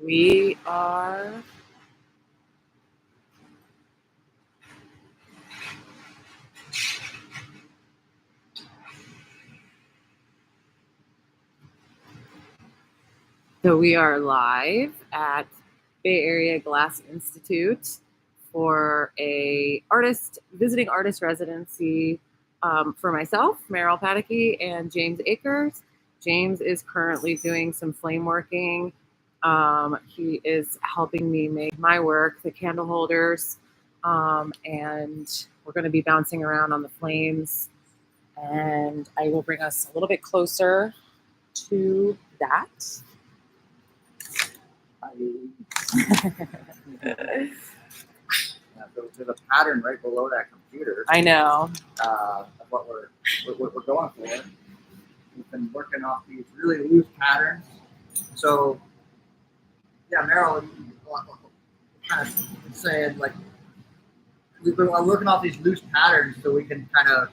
We are live at Bay Area Glass Institute for a visiting artist residency for myself, Meryl Pataky, and James Akers. James is currently doing some flame working. He is helping me make my work, the candle holders, and we're going to be bouncing around on the flames. And I will bring us a little bit closer to that. There's a pattern right below that computer. I know. Of what we're going for. We've been working off these really loose patterns. So, yeah, Meryl, kind of saying like we've been working off these loose patterns so we can kind of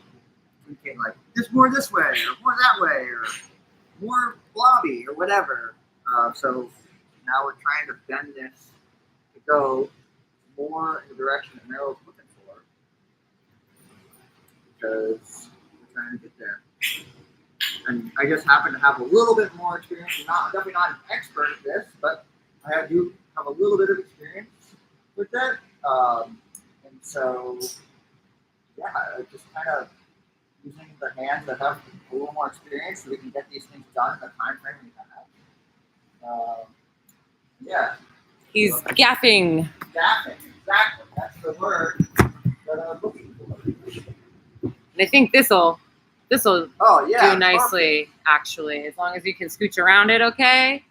communicate like more this way or more that way or more blobby or whatever. So now we're trying to bend this to go more in the direction that Meryl's looking for because we're trying to get there. And I just happen to have a little bit more experience. Definitely not an expert at this, but I do have a little bit of experience with it. And so, yeah, just kind of using the hands that have a little more experience so we can get these things done in the time frame we have. Yeah. He's gaffing. Gaffing, exactly. That's the word that I was looking for. And I think this'll do nicely, perfect. actually, as long as you can scooch around it, okay?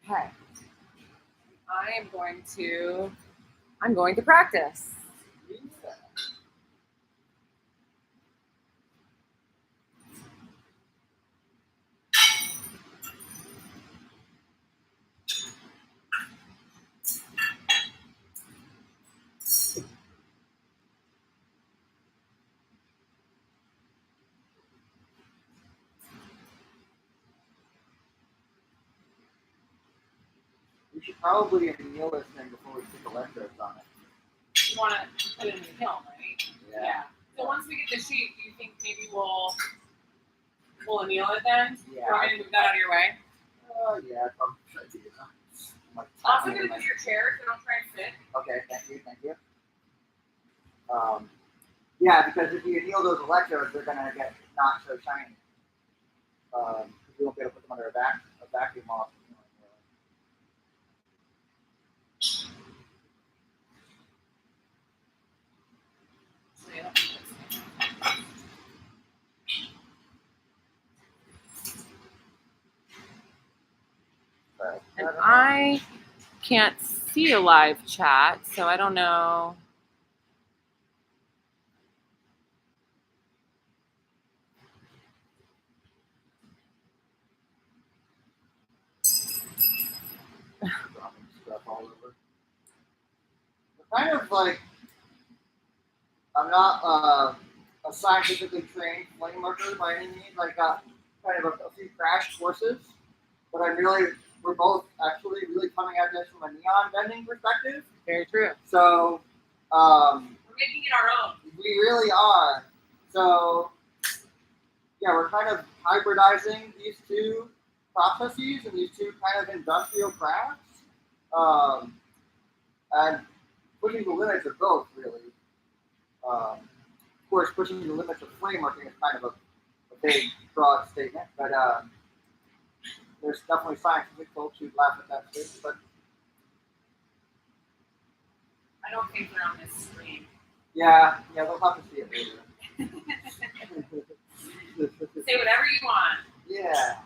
Okay. I'm going to practice. We should probably anneal this thing before we stick electrodes on it. You want to put it in the kiln, right? Yeah. So once we get the sheet, do you think maybe we'll anneal it then? Yeah. You want me to move that out of your way? Yeah, probably should do that. Also going to move your chair, so don't try and sit. Okay, thank you. Yeah, because if you anneal those electrodes, they're going to get not so shiny. You won't be able to put them under a vacuum off. And I can't see a live chat, so I don't know. Dropping stuff all over. Kind of like, I'm not a scientifically trained flame worker by any means. I got kind of a few crash courses, but we're both actually really coming at this from a neon bending perspective. Very true. So, we're making it our own. We really are. So, yeah, we're kind of hybridizing these two processes and these two kind of industrial crafts, and pushing the limits of both, really. Of course, pushing the limits of flame working is kind of a big, broad statement, but there's definitely scientific folks who laugh at that statement, but I don't think they're on this screen. yeah, they'll have to see it later. Say whatever you want. Yeah.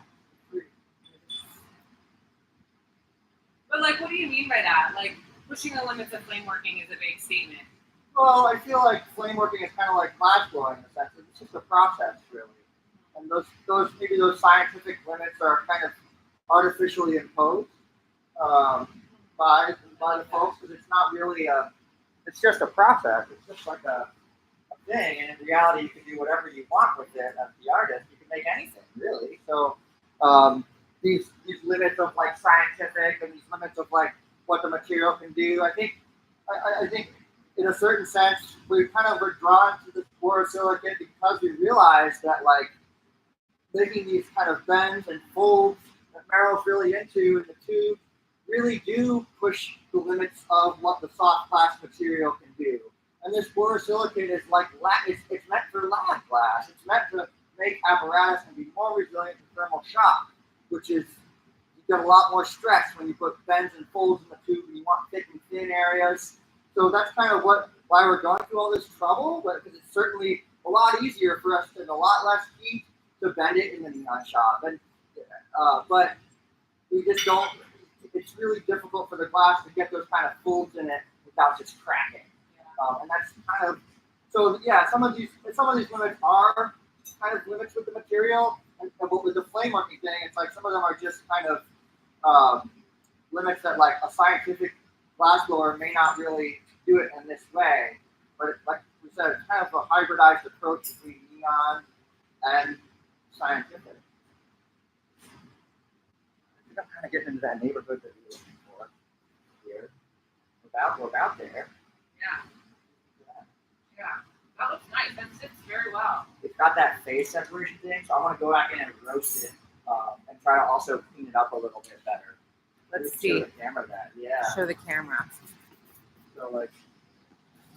But what do you mean by that? Pushing the limits of flame working is a big statement. Well, I feel like flame working is kind of like glass blowing in a sense. It's just a process, really. And those scientific limits are kind of artificially imposed by the folks, because it's not really it's just a process. It's just like a thing, and in reality, you can do whatever you want with it as the artist. You can make anything, really. So these limits of like scientific and these limits of like what the material can do, I think in a certain sense we kind of were drawn to this borosilicate because we realized that like making these kind of bends and folds that Meryl's really into in the tube really do push the limits of what the soft glass material can do. And this borosilicate is like it's meant for lab glass. It's meant to make apparatus and be more resilient to thermal shock, which is you get a lot more stress when you put bends and folds in the tube and you want thick and thin areas. So that's kind of why we're going through all this trouble, but because it's certainly a lot easier for us and a lot less heat to bend it in the neon shop. And but we just don't. It's really difficult for the glass to get those kind of folds in it without just cracking. And that's kind of so. Yeah, some of these limits are kind of limits with the material, but with the flame working thing, it's like some of them are just kind of limits that like a scientific glassblower may not really do it in this way. But like we said, it's kind of a hybridized approach between neon and scientific. I think I'm kind of getting into that neighborhood that we were looking for here. We're about there. Yeah, that looks nice. That sits very well. It's got that phase separation thing, so I want to go back in and roast it and try to also clean it up a little bit better. Let's see. Show the camera that. Yeah. Show the camera.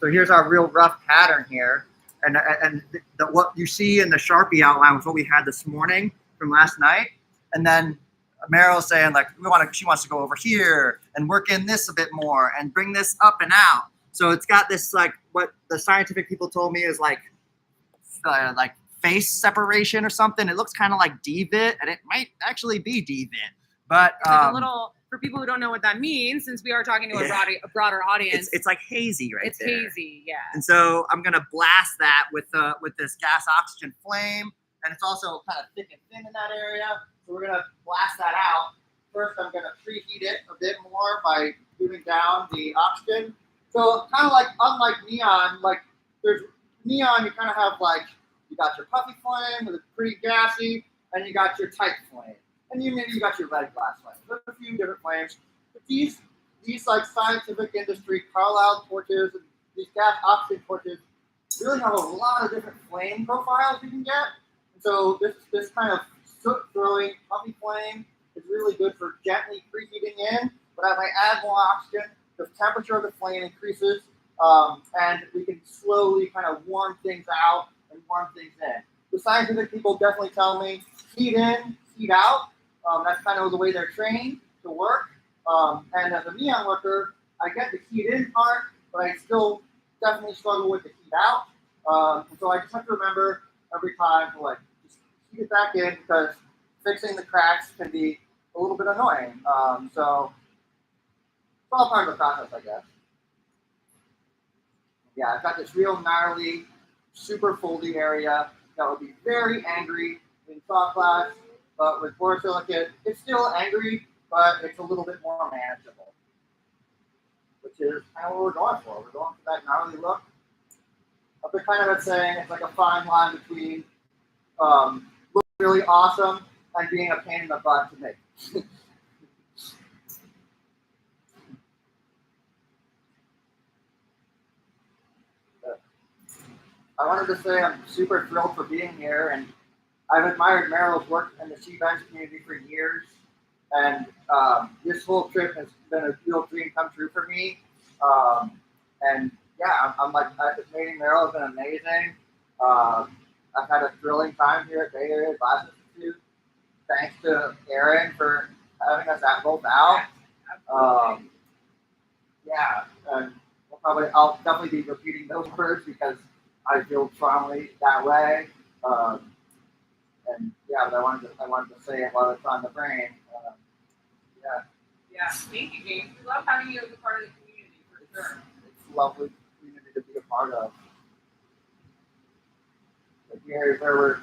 So here's our real rough pattern here, and what you see in the Sharpie outline was what we had this morning from last night, and then Meryl's saying like she wants to go over here and work in this a bit more and bring this up and out. So it's got this like what the scientific people told me is like face separation or something. It looks kind of like D-vit, and it might actually be D-vit. But it's like a little, for people who don't know what that means, since we are talking to a broader audience, it's like hazy there. It's hazy, yeah. And so I'm gonna blast that with this gas oxygen flame, and it's also kind of thick and thin in that area. So we're gonna blast that out. First, I'm gonna preheat it a bit more by moving down the oxygen. So kind of like unlike neon, like there's neon, you kind of have like you got your puffy flame with a pretty gassy, and you got your tight flame, and maybe you got your red glass flame. There's a few different flames, but these like scientific industry Carlisle torches and these gas oxygen torches really have a lot of different flame profiles you can get. And so this kind of soot throwing puffy flame is really good for gently preheating in. But as I add more oxygen, the temperature of the flame increases, and we can slowly kind of warm things out and warm things in. The scientific people definitely tell me heat in, heat out. That's kind of the way they're trained to work. And as a neon worker, I get the heat in part, but I still definitely struggle with the heat out. And so I just have to remember every time to like just heat it back in because fixing the cracks can be a little bit annoying. So it's all part of the process, I guess. Yeah, I've got this real gnarly, super foldy area that would be very angry in soft glass, but with borosilicate, it's still angry, but it's a little bit more manageable, which is kind of what we're going for. We're going for that gnarly look. I've been kind of saying it's like a fine line between looking really awesome and being a pain in the butt to make. I wanted to say I'm super thrilled for being here, and I've admired Meryl's work in the She-Bench community for years, and this whole trip has been a real dream come true for me. And yeah, I'm like, meeting Meryl has been amazing. I've had a thrilling time here at Bay Area Glass Institute. Thanks to Aaron for having us both out. Yeah, and I'll definitely be repeating those words because I feel strongly that way. And yeah, but I wanted to say it while it's on the brain. Yeah. Yeah, thank you, James. We love having you as a part of the community, for sure. It's a lovely community to be a part of. But here's where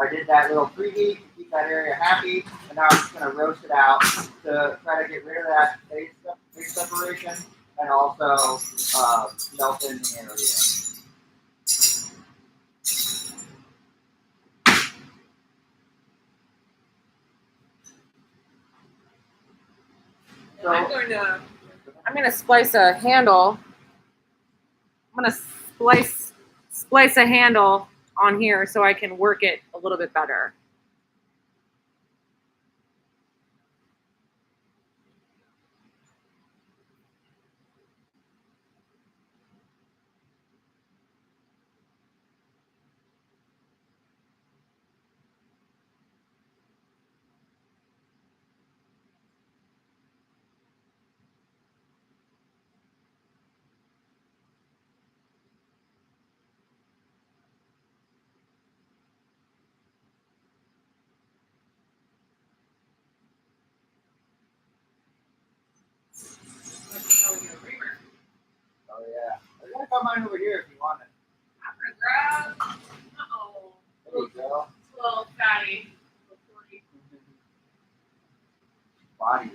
I did that little preheat to keep that area happy, and now I'm just going to roast it out to try to get rid of that phase separation and also melt in the area. So I'm gonna splice a handle. I'm gonna splice a handle on here so I can work it a little bit better. oh yeah, I gotta got mine over here if you want it. Uh-oh. There you go. It's a little fatty. Body.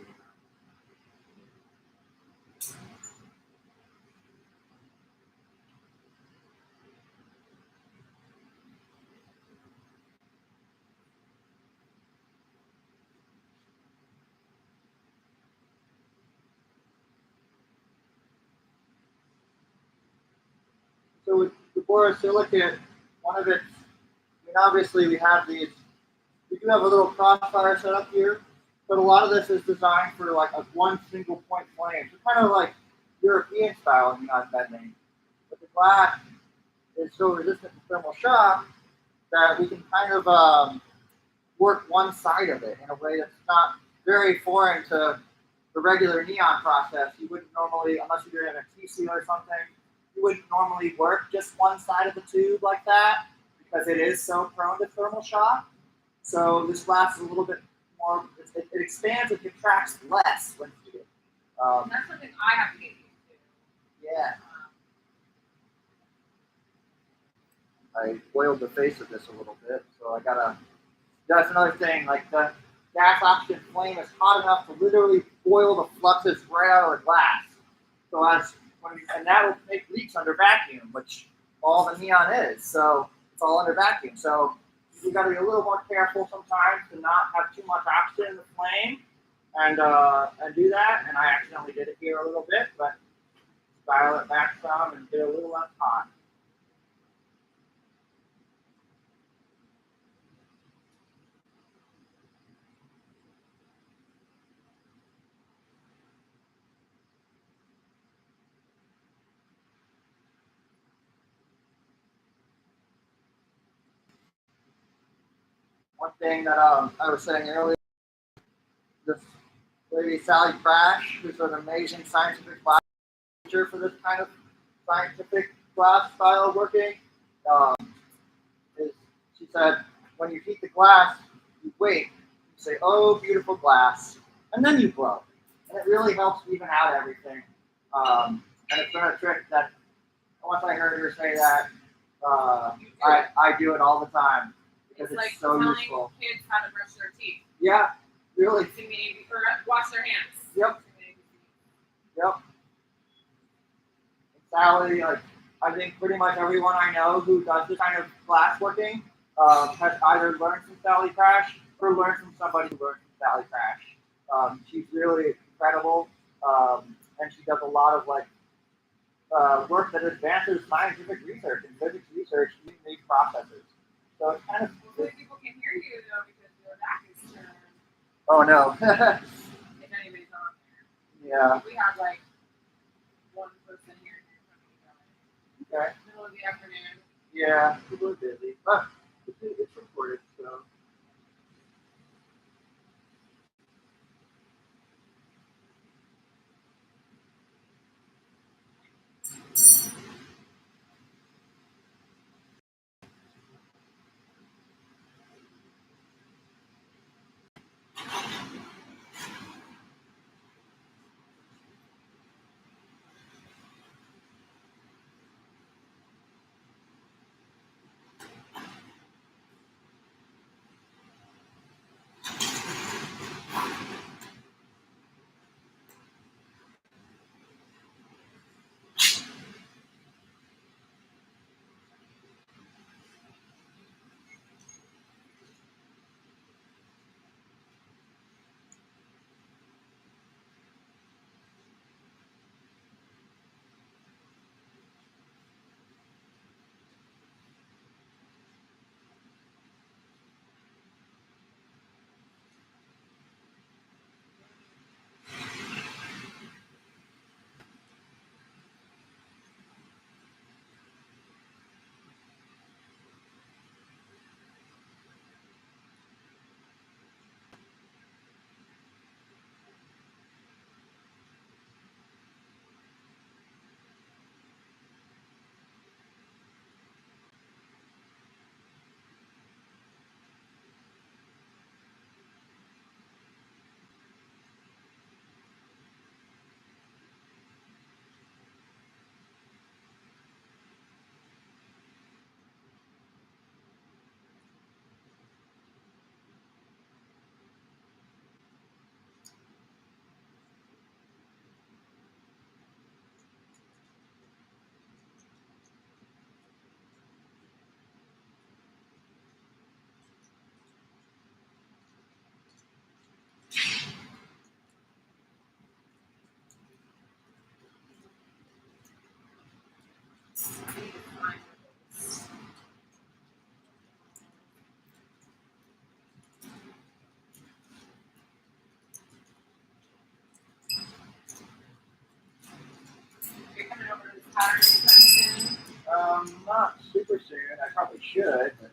So with the borosilicate, one of its, I mean, obviously we have these, we do have a little crossfire set up here, but a lot of this is designed for like a one single point flame. So kind of like European style neon bending. But the glass is so resistant to thermal shock that we can kind of work one side of it in a way that's not very foreign to the regular neon process. You wouldn't normally, unless you're doing a TC or something, you wouldn't normally work just one side of the tube like that because it is so prone to thermal shock. So this glass is a little bit more, it expands and contracts less when heated. That's something I have to get used to. Yeah. I boiled the face of this a little bit, so I gotta, that's another thing, like the gas oxygen flame is hot enough to literally boil the fluxes right out of the glass. So and that will make leaks under vacuum, which all the neon is. So it's all under vacuum. So you got to be a little more careful sometimes to not have too much oxygen in the flame, and do that. And I accidentally did it here a little bit, but dial it back some and get a little less hot. One thing that I was saying earlier, this lady Sally Crash, who's an amazing scientific glass teacher for this kind of scientific glass style working, um, is she said when you heat the glass, you wait, you say, "Oh, beautiful glass," and then you blow, and it really helps even out everything. And it's been a trick that once I heard her say that, I do it all the time because it's like so telling useful. kids how to brush their teeth. Yeah, really. Or wash their hands. Yep. Yep. Sally, like I think pretty much everyone I know who does this kind of glass working has either learned from Sally Crash or learned from somebody who learned from Sally Crash. She's really incredible, and she does a lot of like work that advances scientific research and physics research using these processes. So it's kind of. Hopefully people can hear you though because your back is turned. Oh no. If anybody's on there. Yeah. We have like one person here. Okay. Middle of the afternoon. Yeah, people are busy, but it's recorded, so. You're coming over to this pattern anytime soon? Not super soon. I probably should. But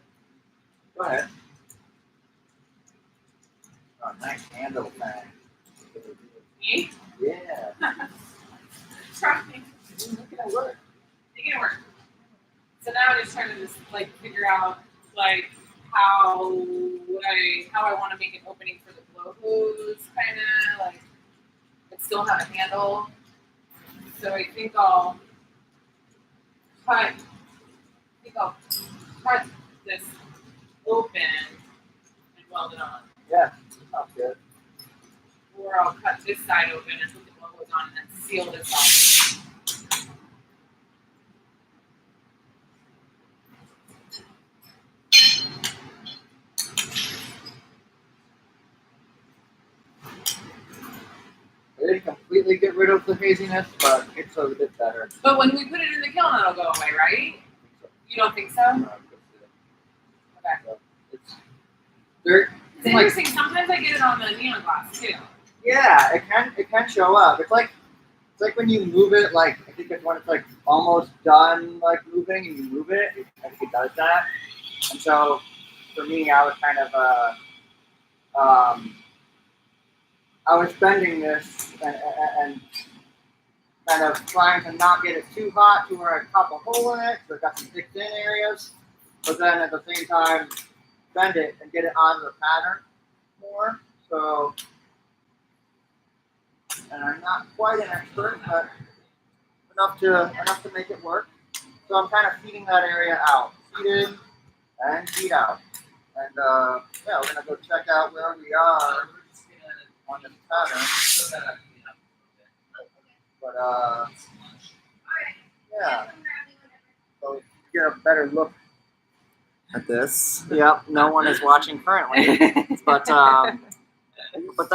go ahead. Oh, nice handle thing. Me? Yeah. Try me. Look at it work. Make it work. So now I'm just trying to just like figure out like how I want to make an opening for the blow hose, kind of like but still have a handle. So I think I'll cut this open and weld it on. Yeah, sounds good. Or I'll cut this side open and put the blow hose on and then seal this off. I didn't completely get rid of the haziness, but it's a bit better. But when we put it in the kiln, it'll go away, right? You don't think so? Okay. It's dirt. It's interesting. Sometimes I get it on the neon glass too. Yeah, it can show up. It's like when you move it. Like I think it's when it's like almost done, like moving, and you move it. I think it does that. And so for me, I was kind of I was bending this and kind of trying to not get it too hot to where I pop a hole in it, so it got some thick thin areas, but then at the same time bend it and get it onto the pattern more. So, and I'm not quite an expert, but enough to make it work. So I'm kind of feeding that area out, feed in and feed out, and yeah, we're gonna go check out where we are on this pattern. But yeah. So get a better look at this. Yep, no one is watching currently, but that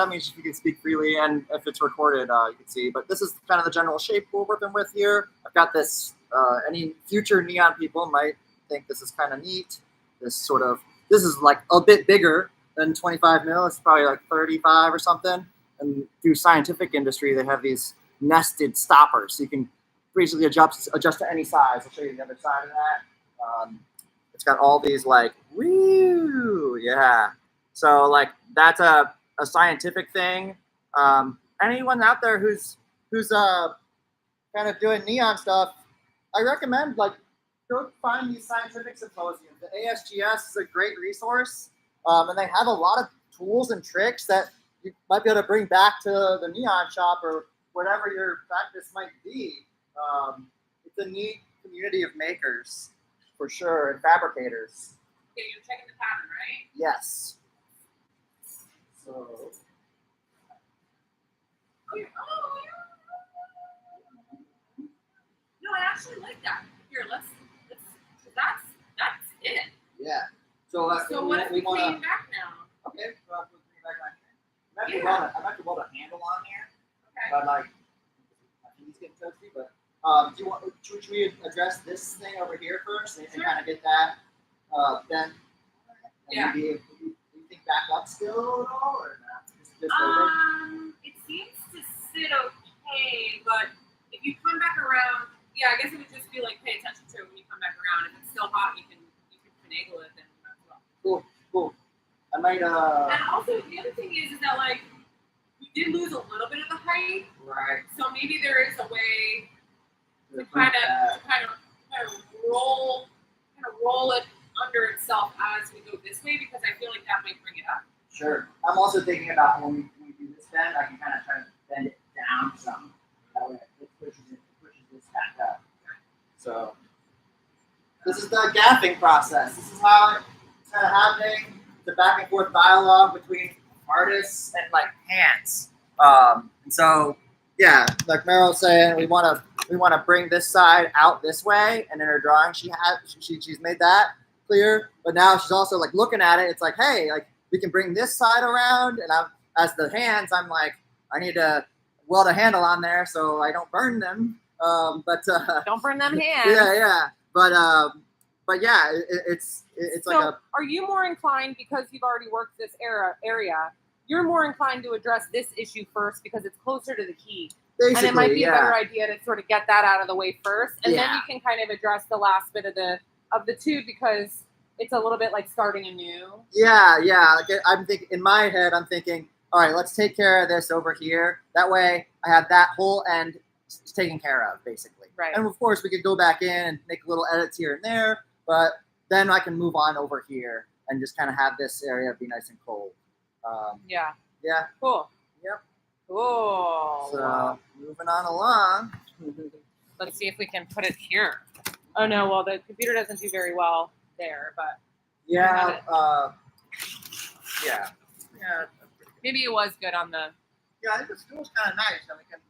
means you can speak freely, and if it's recorded, you can see. But this is kind of the general shape we're working with here. I've got this. Any future neon people might think this is kind of neat. This is like a bit bigger than 25 mil. It's probably like 35 or something. And through scientific industry, they have these nested stoppers, so you can basically adjust to any size. I'll show you the other side of that. It's got all these like, woo, yeah. So like that's a scientific thing. Anyone out there who's kind of doing neon stuff, I recommend like go find these scientific symposiums. The ASGS is a great resource, and they have a lot of tools and tricks that you might be able to bring back to the neon shop or whatever your practice might be. It's a neat community of makers, for sure, and fabricators. Okay, you're checking the pattern, right? Yes. So. No, I actually like that. Here, let's that's it. Yeah. So, what if we clean back now? Okay, so I'll put it back on here. I'm about to weld a handle on here. Okay. But like, I think he's getting toasty. But should we address this thing over here first and kind of get that then? Yeah. Maybe you think back up still at all, or not? Just over? It seems to sit okay, but if you come back around, yeah, I guess it would just be like pay attention to it when you come back around. If it's still hot, you can finagle it then as well. Cool. I might And also the other thing is that like we did lose a little bit of the height. Right. So maybe there is a way to kind of roll it under itself as we go this way, because I feel like that might bring it up. Sure. I'm also thinking about when we do this bend, I can kind of try to bend it down some. That way it pushes this back up. Okay. So this is the gaffing process. This is how it's kind of happening. The back and forth dialogue between artists and like hands. And so yeah, like Meryl saying, we want to bring this side out this way, and in her drawing she's made that clear. But now she's also like looking at it. It's like, hey, like we can bring this side around, and as the hands, I'm like, I need to weld a handle on there so I don't burn them. Don't burn them hands. yeah. But yeah, it's So, like a are you more inclined, because you've already worked this area, you're more inclined to address this issue first because it's closer to the key, basically, and it might be yeah. a better idea to sort of get that out of the way first, and then Yeah. you can kind of address the last bit of the two, because it's a little bit like starting anew. Yeah. Like I'm thinking in my head, I'm thinking, all right, let's take care of this over here. That way, I have that whole end taken care of, basically. Right. And of course, we could go back in and make little edits here and there, but then I can move on over here and just kind of have this area be nice and cold. Yeah. Yeah. Cool. Yep. Cool. So moving on along. Let's see if we can put it here. Oh no, well the computer doesn't do very well there, but Yeah. Yeah. maybe it was good on the. Yeah, I think the stool's kind of nice, and we can.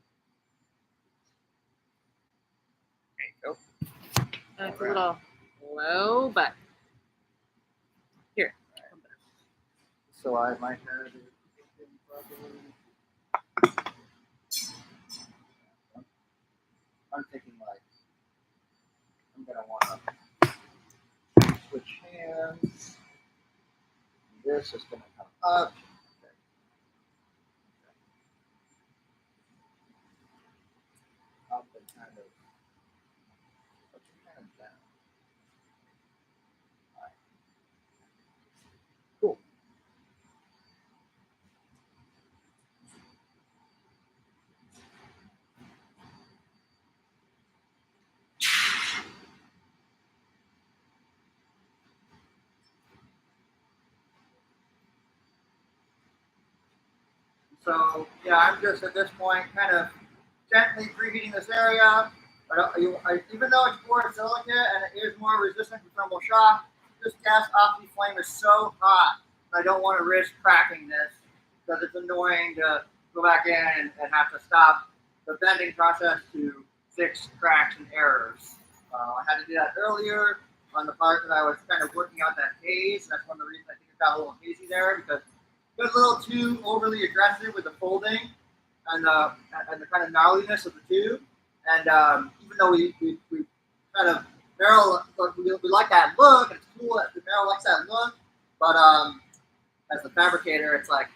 There you go. It's a little low, but here. So I might have it. I'm thinking like I'm gonna want to switch hands. This is gonna come up. Okay. Up and kind of put your hands down. All right. Cool. So yeah, I'm just at this point kind of gently preheating this area. Even though it's borosilicate and it is more resistant to thermal shock, this gas oxy flame is so hot. I don't want to risk cracking this because it's annoying to go back in and have to stop the bending process to fix cracks and errors. I had to do that earlier on the part that I was kind of working out that haze. That's one of the reasons I think it got a little hazy there, because it was a little too overly aggressive with the folding and the kind of gnarliness of the tube. And even though we kind of Meryl, we like that look, and it's cool that Meryl likes that look, but as the fabricator, it's like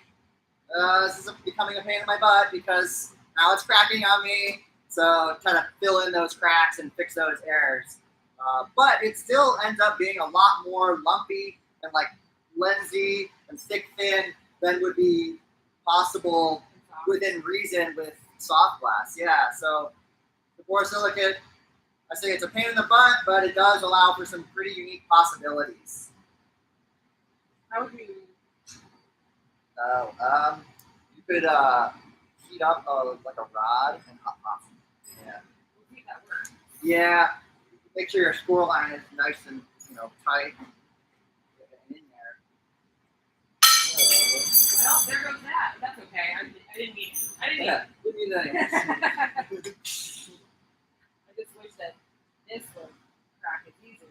this is becoming a pain in my butt because now it's cracking on me. So trying to fill in those cracks and fix those errors, but it still ends up being a lot more lumpy and like lensy and thick thin than would be possible within reason with soft glass. Yeah, so the borosilicate, I say it's a pain in the butt, but it does allow for some pretty unique possibilities. How would we? You could heat up like a rod and hot pop. Yeah. Yeah. Make sure your score line is nice and tight and in there. Well, there goes that. That's okay. I didn't mean. Yeah. Give me that. I just wish that this would crack it easily.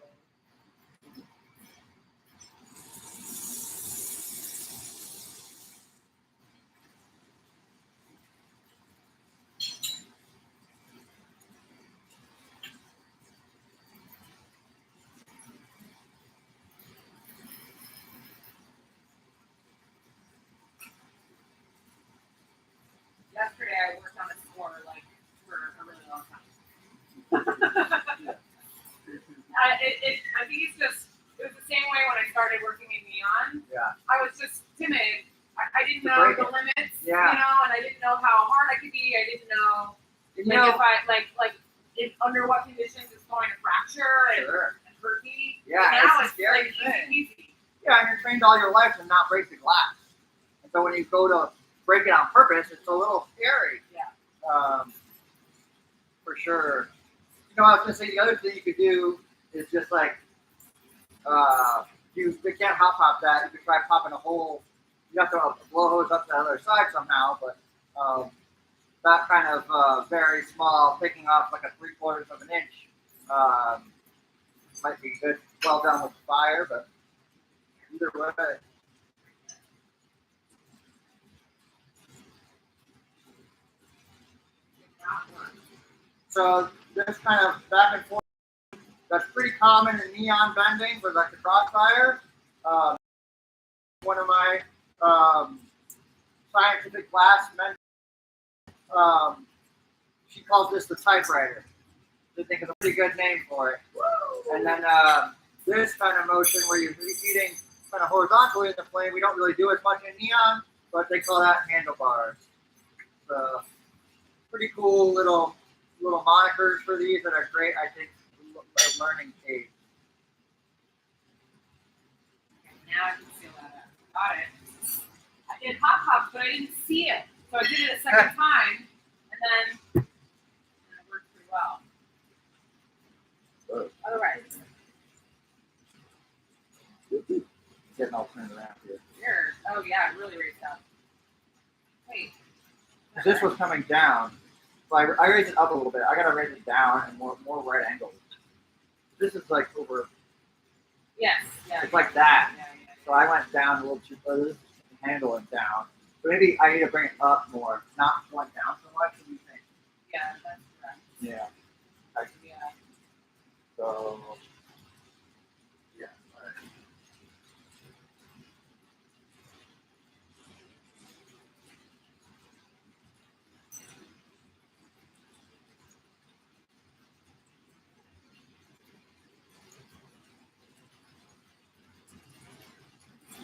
Yesterday I worked on a score like for a really long time. I think it was the same way when I started working in neon. Yeah. I was just timid. I didn't know the limits, and I didn't know how hard I could be. I didn't know if I under what conditions it's going to fracture and hurt me. Yeah, now it's a scary thing. easy. Yeah, and you're trained all your life to not break the glass. And so when you go to break it on purpose, it's a little scary. Yeah. For sure. I was going to say the other thing you could do is just like, you can't hot pop that. You could try popping a hole. You have to blow hose up to the other side somehow, but that kind of very small, taking off like a 3/4 of an inch might be good. Well done with the fire, but either way. So this kind of back and forth, that's pretty common in neon bending for like the crossfire. One of my scientific class mentors, she calls this the typewriter. I think it's a pretty good name for it. And then this kind of motion where you're repeating kind of horizontally in the flame, we don't really do as much in neon, but they call that handlebars. So pretty cool little monikers for these that are great, I think, learning aids. Now I can see that. Got it. I did hop hop, but I didn't see it. So I did it a second time, and then it worked pretty well. All right. Getting all turned around here. Weird. Oh yeah, it really raised up. Wait. This was coming down, so I raised it up a little bit. I gotta raise it down and more right angles. This is like over. Yes. Yeah. It's like that. Yeah. So I went down a little too far. This handle it down. So maybe I need to bring it up more, not going down so much. What do you think? Yeah, that's correct. Yeah. Yeah. So. Yeah. All right.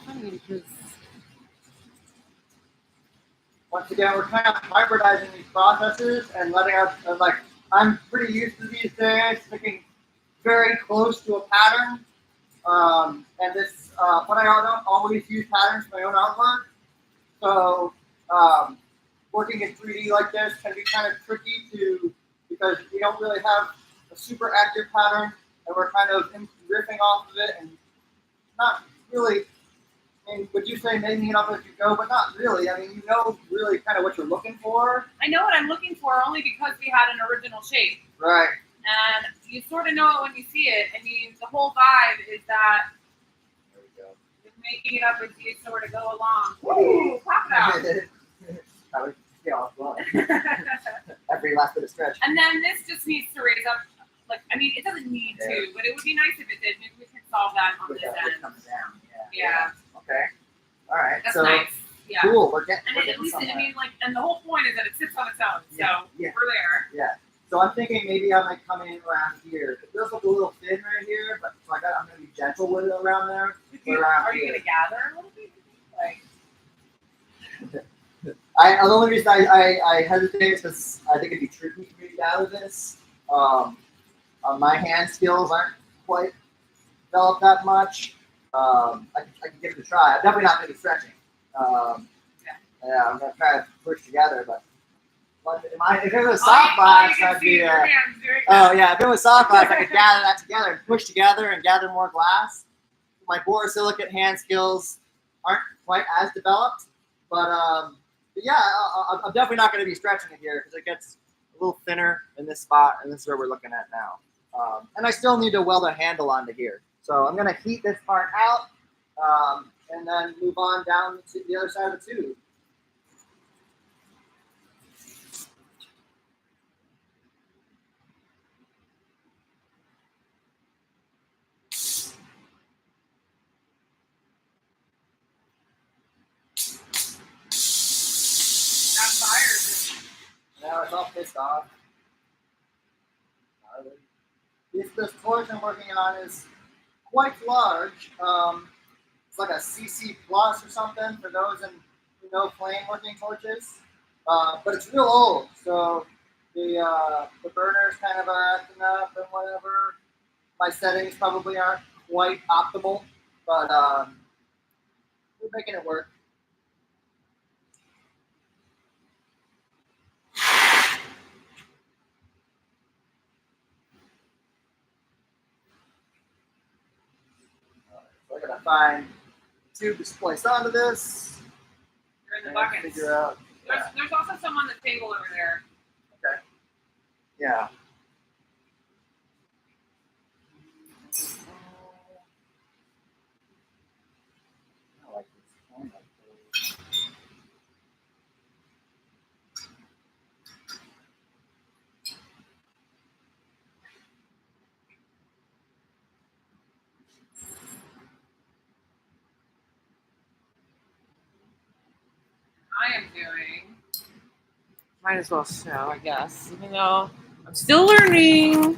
Funny because Once again, we're kind of hybridizing these processes and letting us, like, I'm pretty used to these days, sticking very close to a pattern. And this, but I don't always use patterns for my own artwork. So, working in 3D like this can be kind of tricky because we don't really have a super accurate pattern, and we're kind of riffing off of it and not really. I mean, would you say making it up as you go, but not really. I mean, you know really kind of what you're looking for. I know what I'm looking for only because we had an original shape. Right. And you sort of know it when you see it. I mean, the whole vibe is that There we go. you're making it up as you sort of go along. Woo! Pop it out. That was, well, every last bit of stretch. And then this just needs to raise up. Like, I mean, it doesn't need to, but it would be nice if it did. Maybe we can solve that on With this that end. coming down. Yeah. Okay. All right. That's so nice. Yeah. cool. We're getting. And at least, I mean, like, and the whole point is that it sits on its own. So Yeah. we're there. Yeah. So I'm thinking maybe I might come in around here. It feels like a little thin right here, but so I'm gonna be gentle with it around there. Are you going to gather a little bit? Like, The only reason I hesitate is because I think it'd be tricky for me to gather this. My hand skills aren't quite developed that much. I can give it a try. I'm definitely not going to be stretching. Yeah, I'm going to try to push together, but if it was softbox, I'd be. Oh yeah, if it was softbox, I could gather that together and push together and gather more glass. My borosilicate hand skills aren't quite as developed, but yeah, I'm definitely not going to be stretching it here because it gets a little thinner in this spot, and this is where we're looking at now. And I still need to weld a handle onto here. So I'm going to heat this part out and then move on down to the other side of the tube. Now it's all pissed off. This torch I'm working on is quite large. It's like a CC plus or something for those who know flame working torches. But it's real old, so the burners kind of are acting up and whatever. My settings probably aren't quite optimal, but we're making it work. So I gotta find the tube to splice onto this. You're in the And buckets. figure out. There's also some on the table over there. Okay. Yeah. I like this. might as well show, I guess. Even though I'm still learning.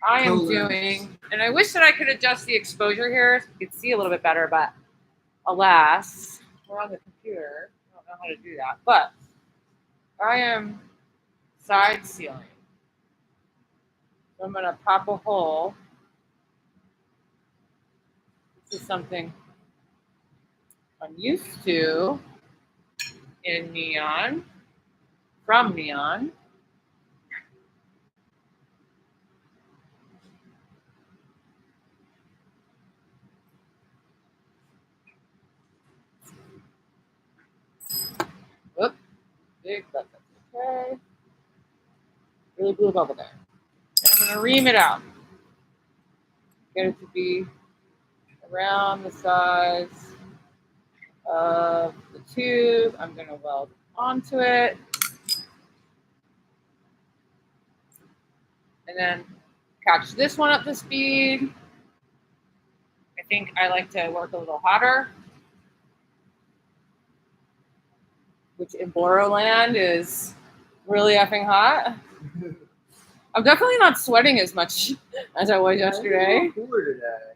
I am doing, and I wish that I could adjust the exposure here so you could see a little bit better, but alas, we're on the computer. I don't know how to do that. But I am side sealing. So I'm going to pop a hole. This is something I'm used to in neon, from neon. Whoop, big, but that's okay. Really blew a bubble there. And I'm going to ream it out. Get it to be around the size of the tube. I'm going to weld onto it. And then catch this one up to speed. I think I like to work a little hotter, which in boro land is really effing hot. I'm definitely not sweating as much as I was yesterday. It's cooler today.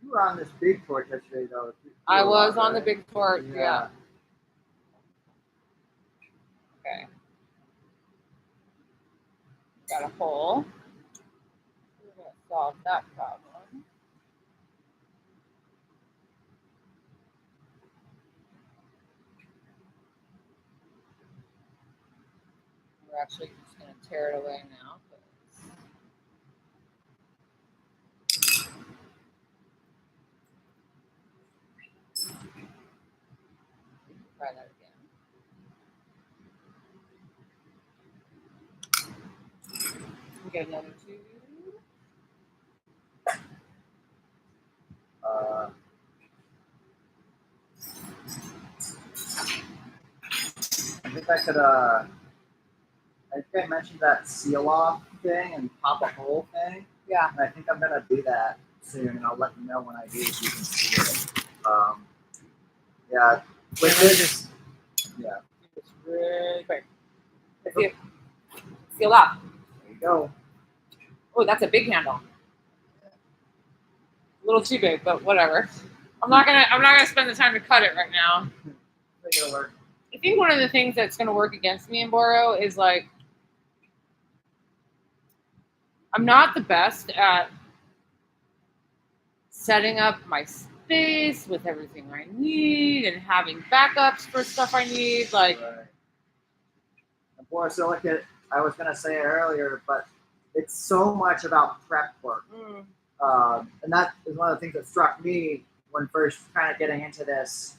You were on this big torch yesterday, though. I was on the big torch, yeah. Okay. Got a hole. We're going to solve that problem. We're actually just going to tear it away now. Try that again. We'll get another tube. I think I mentioned that seal off thing and pop a hole thing. Yeah. And I think I'm gonna do that soon, and I'll let you know when I do so you can see it. Yeah, with this, yeah. It's really quick. Let's see it. Seal off. There you go. Oh, that's a big handle. A little too big, but whatever. I'm not gonna spend the time to cut it right now. I think it'll work. I think one of the things that's gonna work against me in boro is like I'm not the best at setting up my space with everything I need and having backups for stuff I need. Like, right. And borosilicate, I was gonna say it earlier, but it's so much about prep work. And that is one of the things that struck me when first kind of getting into this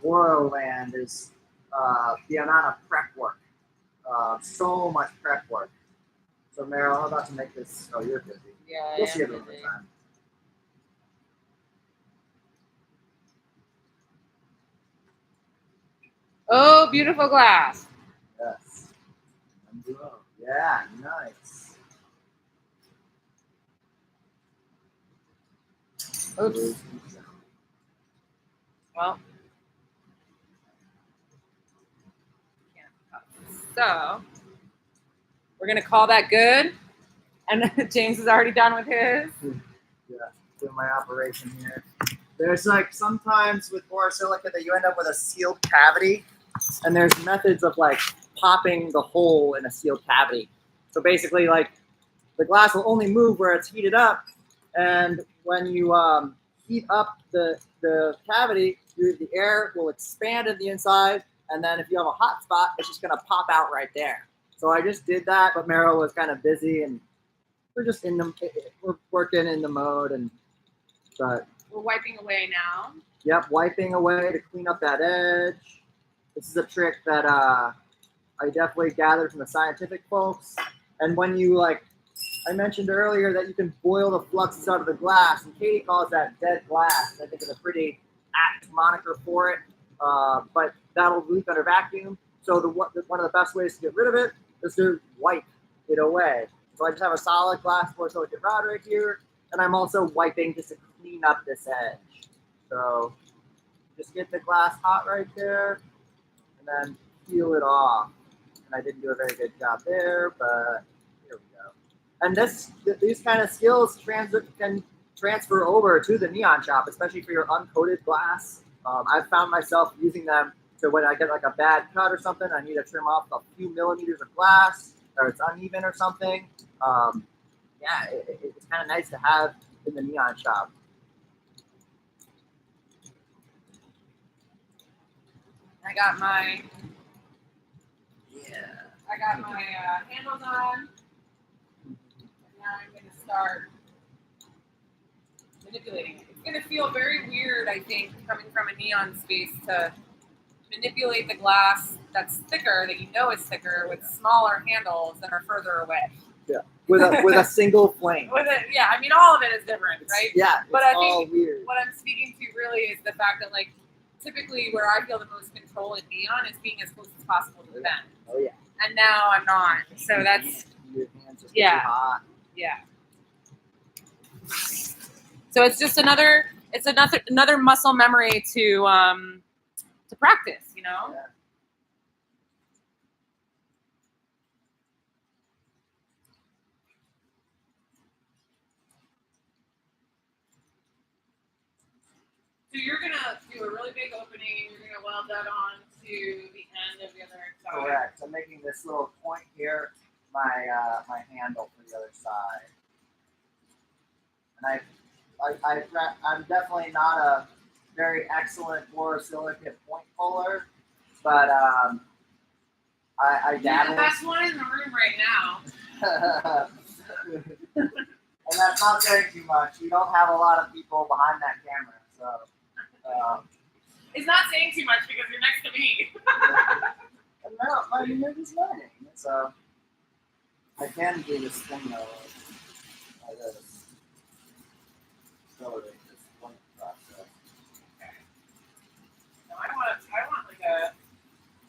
boro land is the amount of prep work. So much prep work. So Meryl, I'm about to make this. Oh, you're busy. yeah, We'll see it another time. Oh, beautiful glass. Yes. Yeah, nice. Oops. Well, so we're gonna call that good. And James is already done with his. Yeah, doing my operation here. There's like sometimes with borosilicate that you end up with a sealed cavity, and there's methods of like popping the hole in a sealed cavity. So basically, like the glass will only move where it's heated up, and when you heat up the cavity, the air will expand in the inside, and then if you have a hot spot, it's just gonna pop out right there. So I just did that, but Meryl was kind of busy, and we're just we're working in the mode, and but We're wiping away now. yep, wiping away to clean up that edge. This is a trick that I definitely gathered from the scientific folks. And when you I mentioned earlier that you can boil the fluxes out of the glass, and Katie calls that dead glass. I think it's a pretty apt moniker for it, but that'll leak under vacuum. So one of the best ways to get rid of it is to wipe it away. So I just have a solid glass borosilicate rod right here, and I'm also wiping just to clean up this edge. So just get the glass hot right there, and then peel it off. And I didn't do a very good job there, but here we go. And these kind of skills can transfer over to the neon shop, especially for your uncoated glass. I've found myself using them to when I get like a bad cut or something, I need to trim off a few millimeters of glass, or it's uneven or something. Yeah, it's kind of nice to have in the neon shop. I got my Yeah. handles on. And now I'm going to start manipulating it. It's going to feel very weird, I think, coming from a neon space to manipulate the glass that's thicker, that you know is thicker, with smaller handles that are further away. Yeah, with a single flame. Yeah, I mean, all of it is different, right? Yeah, but I all think weird. what I'm speaking to really is the fact that, like, typically where I feel the most control in neon is being as close as possible to the bend. Oh yeah. And now I'm not. So that's Your hands just yeah. get hot. Yeah. So it's just another muscle memory to practice, you know? Yeah. So you're gonna do a really big opening, you're gonna weld that on to the end of the other side. Correct. I'm making this little point here, my handle for the other side. And I'm definitely not a very excellent borosilicate point puller, but I You're the dabble. best one in the room right now. And that's not saying too much. You don't have a lot of people behind that camera, so. It's not saying too much because you're next to me. And no, I mean, they're just learning. So I can do this thing though, like this. Accelerate this point process. Okay. No, I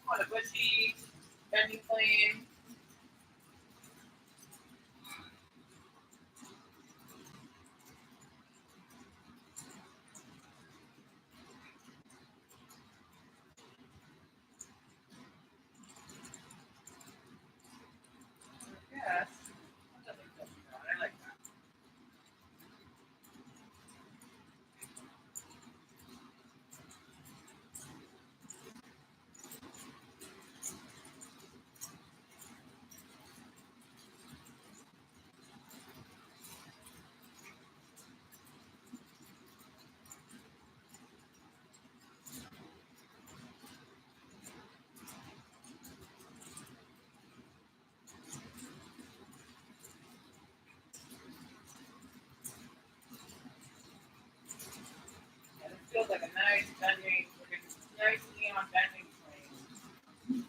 want a bushy bending plane. Yes. I like that. Yeah, this feels like a nice bending, nice neon bending plane.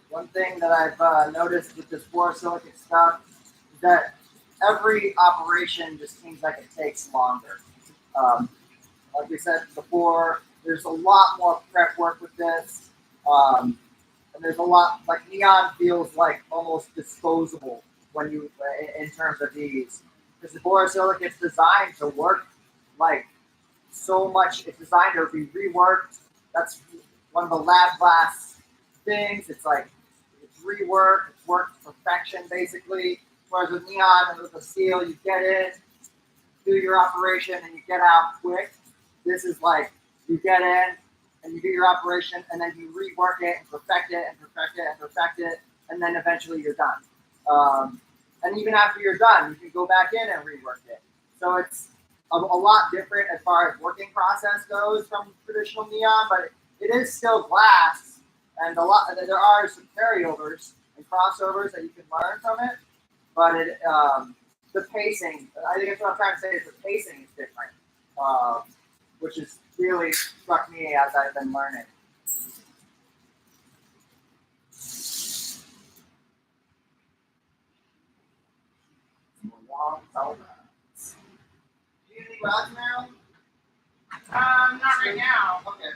One thing that I've noticed with this borosilicate stuff is that every operation just seems like it takes longer. Like we said before, there's a lot more prep work with this. And there's a lot, like neon feels like almost disposable when you, in terms of these. Because the borosilicate's designed to work like so much, it's designed to be reworked. That's one of the lab glass things. It's like, it's reworked, it's worked to perfection basically. Whereas with neon and with the steel, you get in, do your operation, and you get out quick. This is like, you get in, and you do your operation, and then you rework it, and perfect it, and perfect it, and perfect it, and then eventually you're done. And even after you're done, you can go back in and rework it. So it's a lot different as far as working process goes from traditional neon, but it is still glass, and there are some carryovers and crossovers that you can learn from it. But the pacing, I think that's what I'm trying to say, is the pacing is different, which has really struck me as I've been learning. Long tolerance. rods, Meryl? Not right now. Okay.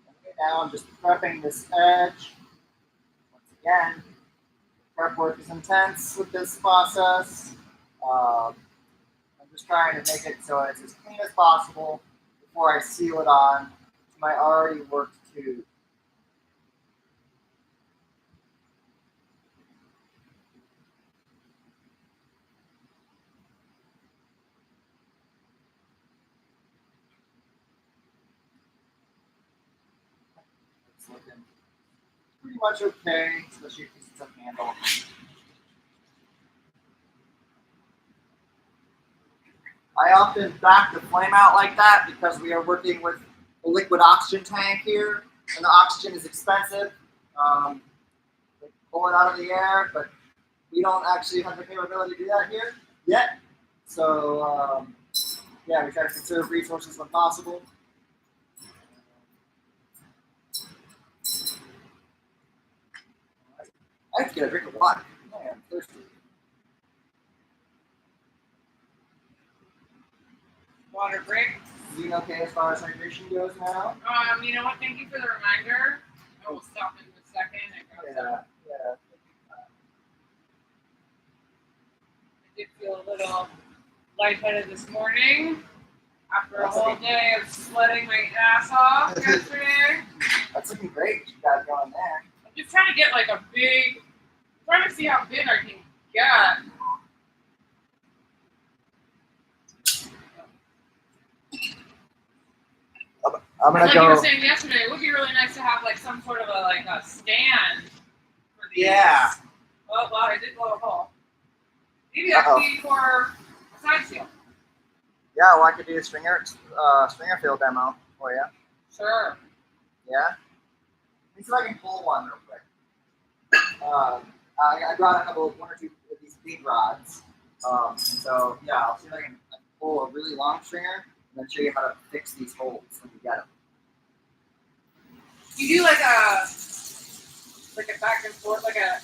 Okay, now I'm just prepping this edge. Once again, prep work is intense with this process. I'm just trying to make it so it's as clean as possible before I seal it on to my already worked tube. It's looking pretty much okay, especially if it's a handle. I often back the flame out like that because we are working with a liquid oxygen tank here, and the oxygen is expensive. They pull it out of the air, but we don't actually have the capability to do that here yet. So yeah, we try to conserve resources when possible. I have to get a drink of water. Man, I'm thirsty. Water break. You okay as far as hydration goes now? You know what? Thank you for the reminder. I will stop in a second and grab some. Yeah. I did feel a little lightheaded this morning after a whole day of sweating my ass off yesterday. That's looking great. You got it going there. I'm just trying to get like a big, trying to see how big I can get. I'm gonna like go. you were saying yesterday, it would be really nice to have like some sort of a stand for these. Yeah. Oh wow, I did blow a hole. Maybe that could be for a side seal. Yeah, well, I could do a stringer field demo for you. Sure. Yeah. Let me see if I can pull one real quick. I brought one or two of these big rods. So yeah, I'll see if I can pull a really long stringer and then show you how to fix these holes when you get them. You do like a back and forth, like a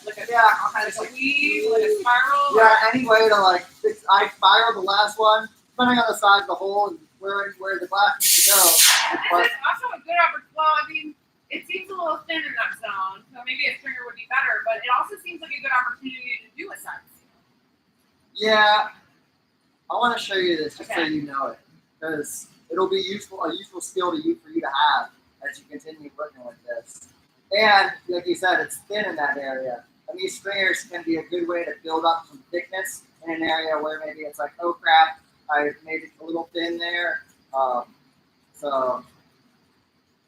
weave, like a spiral. Yeah, any way to like fix. I spiraled the last one, depending on the size of the hole and where the glass needs to go. This is also a good opportunity. Well, I mean, it seems a little thin in that zone, so maybe a stringer would be better. But it also seems like a good opportunity to do a side seal. Yeah, I want to show you this just so Okay. you know it, because it'll be a useful skill for you to have as you continue working with this. And like you said, it's thin in that area, and these stringers can be a good way to build up some thickness in an area where maybe it's like, oh crap, I made it a little thin there. So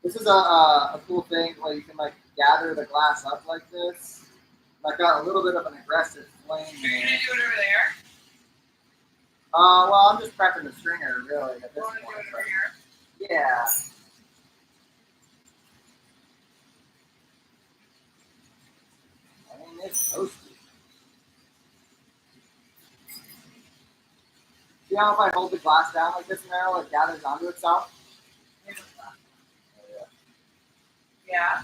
this is a cool thing where you can like gather the glass up like this. I've got a little bit of an aggressive flame You're here. gonna do it over there. Well, I'm just prepping the stringer really at You this want to do point. it over here? Yeah. I mean, it's toasty. See how if I hold the glass down like this, Meryl, it gathers onto itself? Yeah.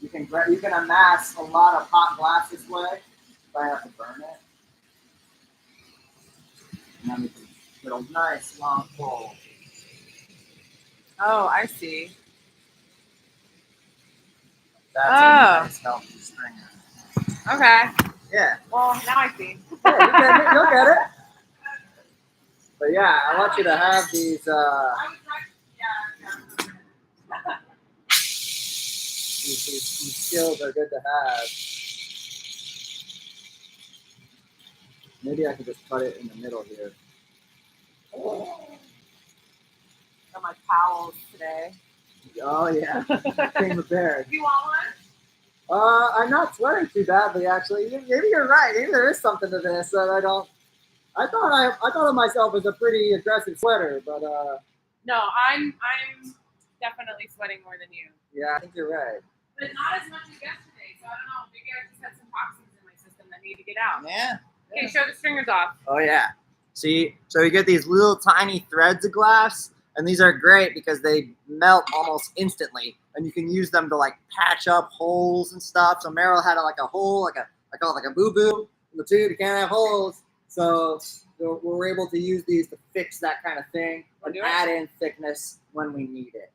You can amass a lot of hot glass this way if I have to burn it. And then we can put a nice long bowl. Oh, I see. That's Oh. a nice healthy stringer. Okay. Yeah. Well, now I see. Yeah, you'll get it. But yeah, I want you to have these I was right. Yeah. these skills are good to have. Maybe I could just cut it in the middle here. Got my towels today. Oh yeah, came prepared. Do you want one? I'm not sweating too badly actually. Maybe you're right. Maybe there is something to this that I don't. I thought of myself as a pretty aggressive sweater, but No, I'm definitely sweating more than you. yeah, I think you're right. But not as much as yesterday, so I don't know. Maybe I just had some toxins in my system that need to get out. Yeah. Okay, show the stringers off. Oh yeah. See, so you get these little tiny threads of glass, and these are great because they melt almost instantly, and you can use them to like patch up holes and stuff. So Meryl had like a hole, I call it like a boo boo in the tube. You can't have holes, so we're able to use these to fix that kind of thing and add in thickness when we need it.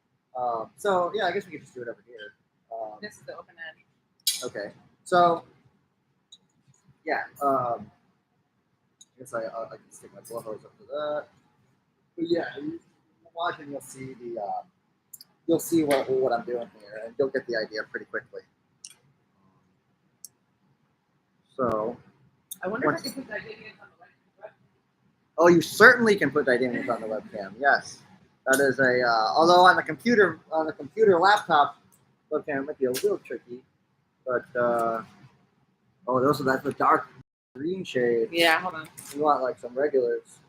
So yeah, I guess we could just do it over here. This is the open end. Okay, so yeah, I guess I can stick my blowhose up to that. But yeah, watching you'll see what I'm doing here, and you'll get the idea pretty quickly. So, I wonder if I can put that video on the website. oh, you certainly can put dynamics on the webcam. Yes, that is a. Although on the computer laptop webcam might be a little tricky, but that's the dark green shade. Yeah, hold on. You want like some regulars.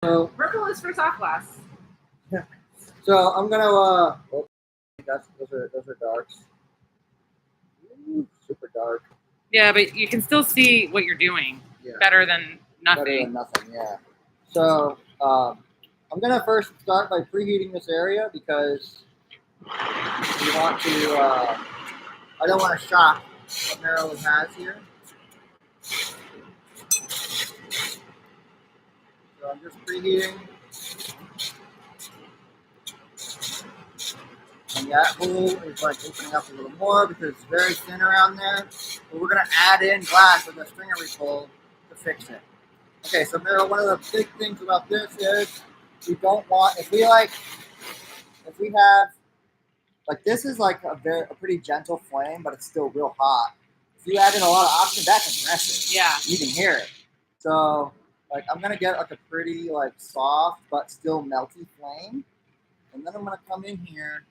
So Purple is for soft glass. So I'm gonna. Those are darks. Ooh, super dark. Yeah, but you can still see what you're doing Yeah. better than nothing. Better than nothing. Yeah. So I'm gonna first start by preheating this area because we want to. I don't want to shock what Meryl has here. So I'm just preheating. And that hole is like opening up a little more because it's very thin around there. But we're gonna add in glass with a stringer we pulled to fix it. Okay, so Meryl, one of the big things about this is we don't want if we have like this is like a pretty gentle flame, but it's still real hot. If you add in a lot of oxygen, that's aggressive. Yeah. You can hear it. So like I'm gonna get like a pretty like soft but still melty flame, and then I'm gonna come in here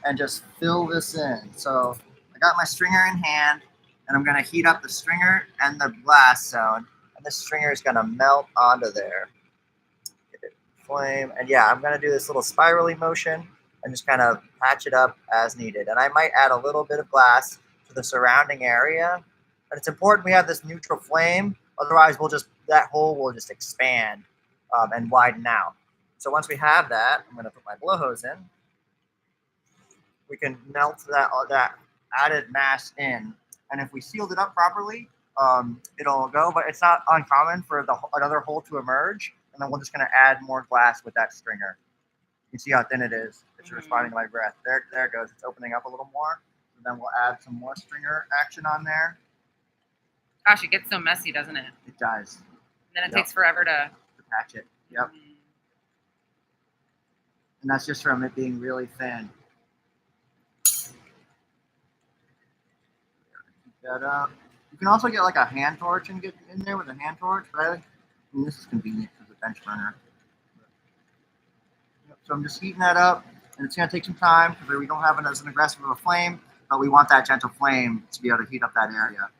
and just fill this in. So I got my stringer in hand, and I'm gonna heat up the stringer and the glass zone, and the stringer is gonna melt onto there. Get it flame, and yeah, I'm gonna do this little spirally motion and just kind of patch it up as needed. And I might add a little bit of glass to the surrounding area. And it's important we have this neutral flame, otherwise that hole will just expand and widen out. So once we have that, I'm gonna put my blowhose in. We can melt that added mass in, and if we sealed it up properly, it'll go. But it's not uncommon for another hole to emerge, and then we're just going to add more glass with that stringer. You can see how thin it is. It's Mhm. responding to my breath. There it goes. It's opening up a little more. So then we'll add some more stringer action on there. Gosh, it gets so messy, doesn't it? It does. And then it Yep. takes forever to Patch it. Yep. Mhm. And that's just from it being really thin. Keep that up. You can also get like a hand torch and get in there with a hand torch, right? I mean, this is convenient because the bench burner. Yep. So I'm just heating that up, and it's going to take some time because we don't have it as an aggressive of a flame, but we want that gentle flame to be able to heat up that area.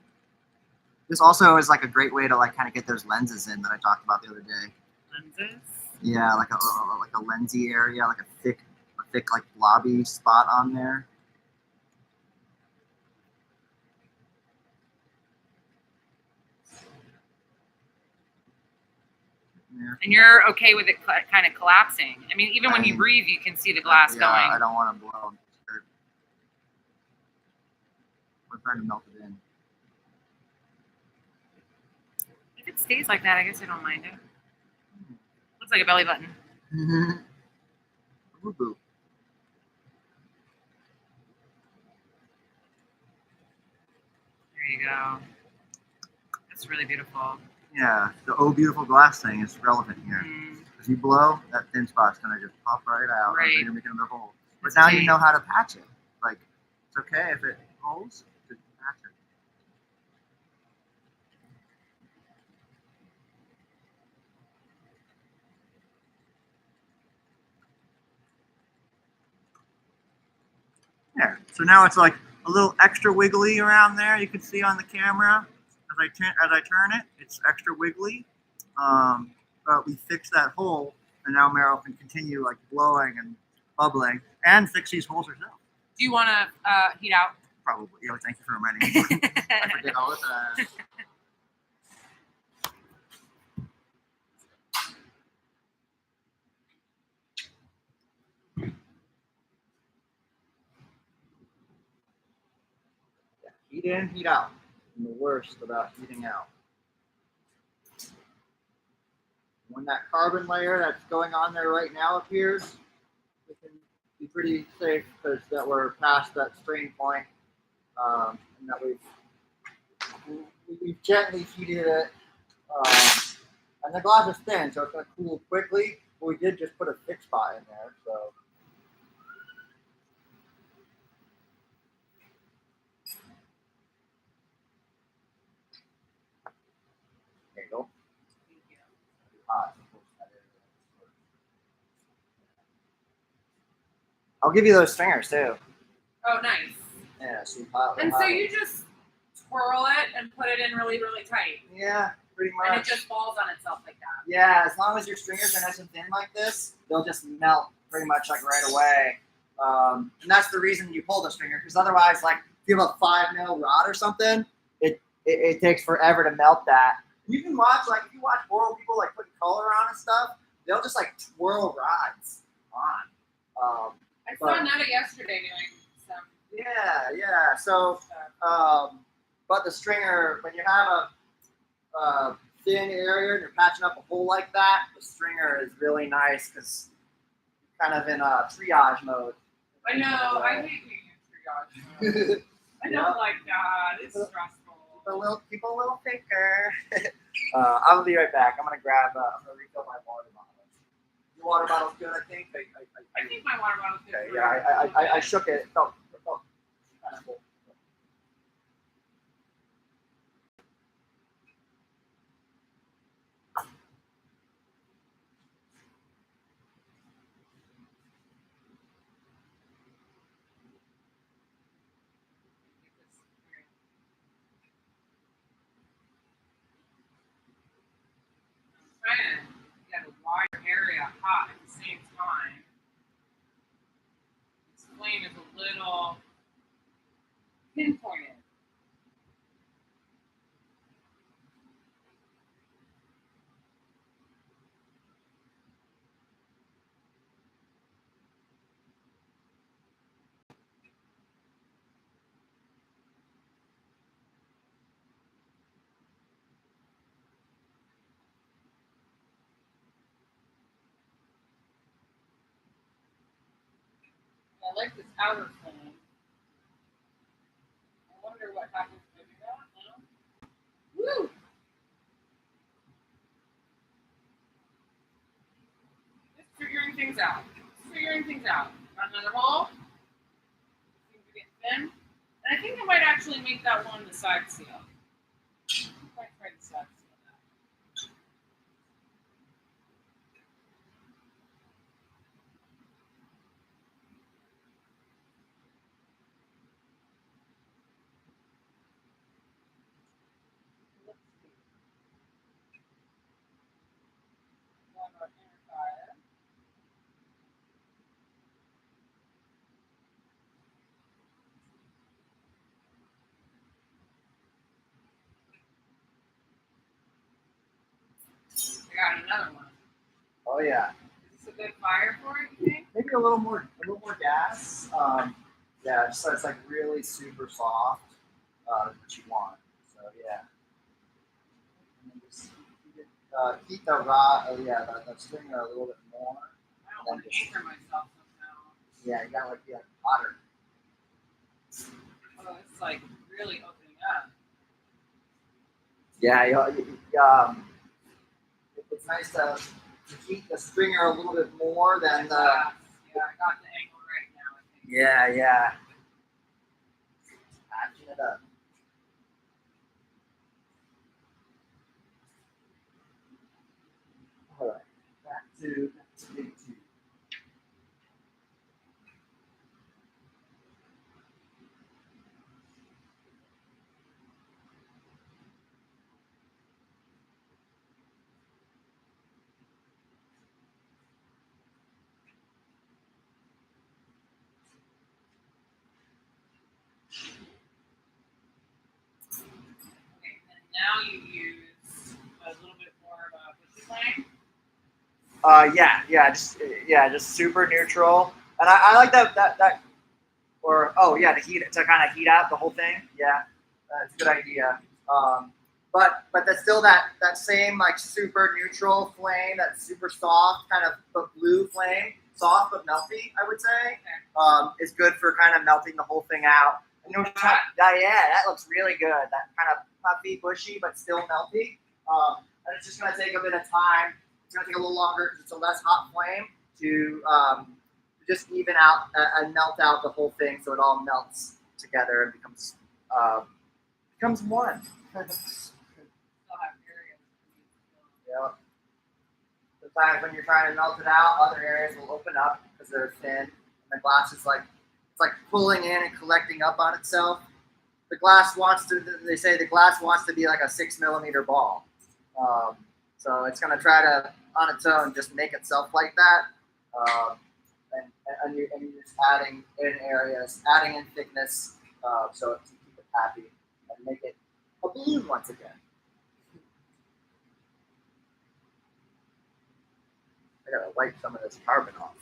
This also is like a great way to like kind of get those lenses in that I talked about the other day. Lenses? Yeah, like a lensy area, like a thick like blobby spot on there. Yeah. And you're okay with it kind of collapsing. I mean, even when you breathe, you can see the glass yeah, going. I don't want to blow. We're trying to melt it in. If it stays like that, I guess I don't mind it. Looks like a belly button. Boo boo. There you go. That's really beautiful. Yeah, the oh beautiful glass thing is relevant here. Mm. If you blow, that thin spot's gonna just pop right out. Right. And you're making another hole. But That's now neat. you know how to patch it. Like, it's okay if it holds, just patch it. There. So now it's like a little extra wiggly around there. You can see on the camera as I turn it, it's extra wiggly. But we fixed that hole, and now Meryl can continue like blowing and bubbling and fix these holes herself. Do you want to heat out? Probably. Thank you for reminding me. I forget all the time. Yeah, heat in, heat out. And the worst about heating out. When that carbon layer that's going on there right now appears, we can be pretty safe because that we're past that strain point, and that we've gently heated it. And the glass is thin, so it's going to cool quickly. But we did just put a thick spot in there, so. There you go. Hot. I'll give you those stringers too. Oh, nice. Yeah, so hot. And so you just twirl it and put it in really, really tight. Yeah, pretty much. And it just falls on itself like that. Yeah, as long as your stringers are nice and thin like this, they'll just melt pretty much like right away. And that's the reason you pull the stringer, because otherwise, like if you have a 5 mil rod or something, it takes forever to melt that. You can watch, like if you watch boro people like putting color on and stuff, they'll just like twirl rods on. I saw Netta yesterday doing some. Yeah. So, but the stringer, when you have a thin area and you're patching up a hole like that, the stringer is really nice because you're kind of in a triage mode. I know. I hate being in triage mode. I don't like that. It's stressful. Keep a little thicker. I'll be right back. I'm gonna refill my water bottle. Your water bottle's good, I think. I think my water bottle's good. Okay, yeah, I shook it. It felt kind of cool. Trying to get a wide area hot at the same time. This flame is a little pinpointed. like this outer flame. I wonder what happens when I do that. No? Woo! Just figuring things out. Figuring things out. Got another hole. Seems to get thin. And I think I might actually make that one the side seal. I might try the side seal now. Let's see. One more inner tire. I got another one. Oh yeah. Is this a good fire for it, you think? Maybe a little more gas. Yeah, just so it's like really super soft. What you want. So yeah. And then just heat the the stringer a little bit more. I don't want to anchor myself somehow. Yeah, you gotta like hotter. Oh, it's like really opening up. Yeah, it's nice to heat the stringer a little bit more than the. Yeah, I got the angle right now, I think. Yeah. Action it up. All right, back to big two. Okay, and now you use a little bit more of a bushy flame. Just super neutral, and I like that to kind of heat up the whole thing. Yeah, that's a good idea. But that's still that same like super neutral flame, that super soft kind of but blue flame, soft but melty. I would say is good for kind of melting the whole thing out. And that looks really good. That kind of puffy, bushy, but still melty. And it's just gonna take a bit of time. It's gonna take a little longer because it's a less hot flame to just even out and melt out the whole thing, so it all melts together and becomes one. Still have areas. Yeah. Sometimes when you're trying to melt it out, other areas will open up because they're thin, and the glass is like it's like pulling in and collecting up on itself. The glass wants to. They say the glass wants to be like a 6 millimeter ball. So it's gonna try to, on its own, just make itself like that. And you're just adding in areas, adding in thickness, so to keep it happy and make it a balloon once again. I gotta wipe some of this carbon off.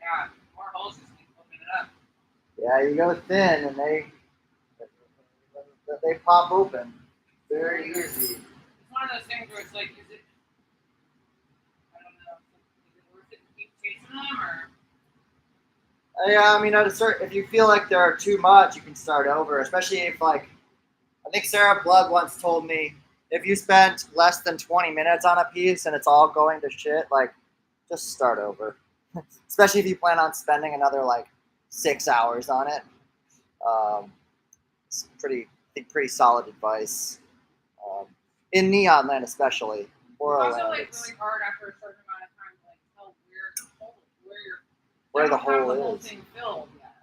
Yeah, more holes just keep opening it up. Yeah, you go thin, and they pop open very easy. It's one of those things where it's like, I don't know, is it worth it to keep chasing them or? Yeah, I mean, if you feel like there are too much, you can start over. Especially if, like, I think Sarah Blood once told me, if you spent less than 20 minutes on a piece and it's all going to shit, like, just start over. Especially if you plan on spending another like 6 hours on it. It's pretty solid advice. In Neon Land, especially. It's also like Land, really hard after a certain amount of time to like tell where the I don't have hole the whole is. thing filled yet.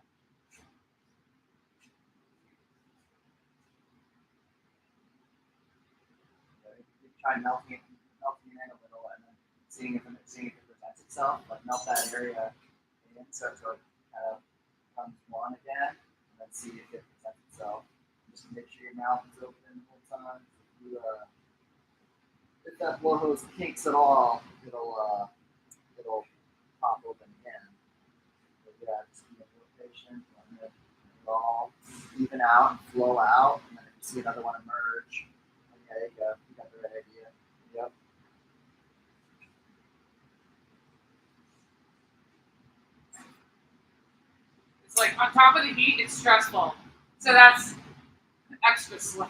You try melting it in a little, and then seeing if there's presents itself, like melt that area in so it kind of comes one again, and then see if it presents itself. Just make sure your mouth is open the whole time. If that blow hose kinks at all, it'll pop open again. But yeah, just be a little patient, let it all even out and flow out, and then if you see another one emerge, there you go. You got the right idea. Yep. It's like on top of the heat, it's stressful. So that's extra sweat.